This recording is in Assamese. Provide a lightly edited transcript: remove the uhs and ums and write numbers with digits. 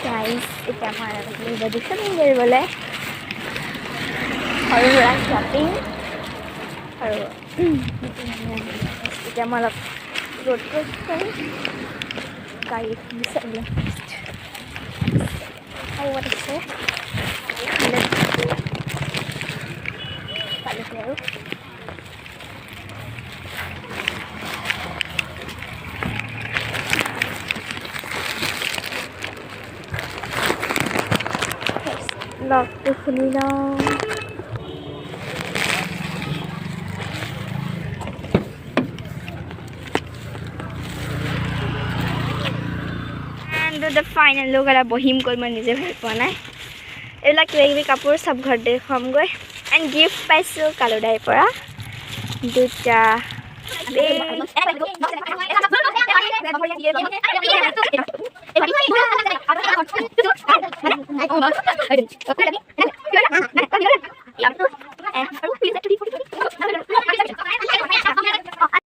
গাইজ এতিয়া মই বডি শ্বপিং কৰিবলৈ সৰু সুৰা শ্বপিং আৰু এতিয়া মই অলপ ৰোড ক্ৰছ কৰিম গাড়ী বিচাৰিলে আৰু আছে পালেহি আৰু লকটো খুলি লওঁ the final look at a bohem কৈ মই নিজে ভাল পোৱা নাই এইবিলাক কিবা কাপোৰ সব ঘৰ দেখাম গৈ এণ্ড গিফ্ট পাইছোঁ কালুদাইৰ পৰা দুটা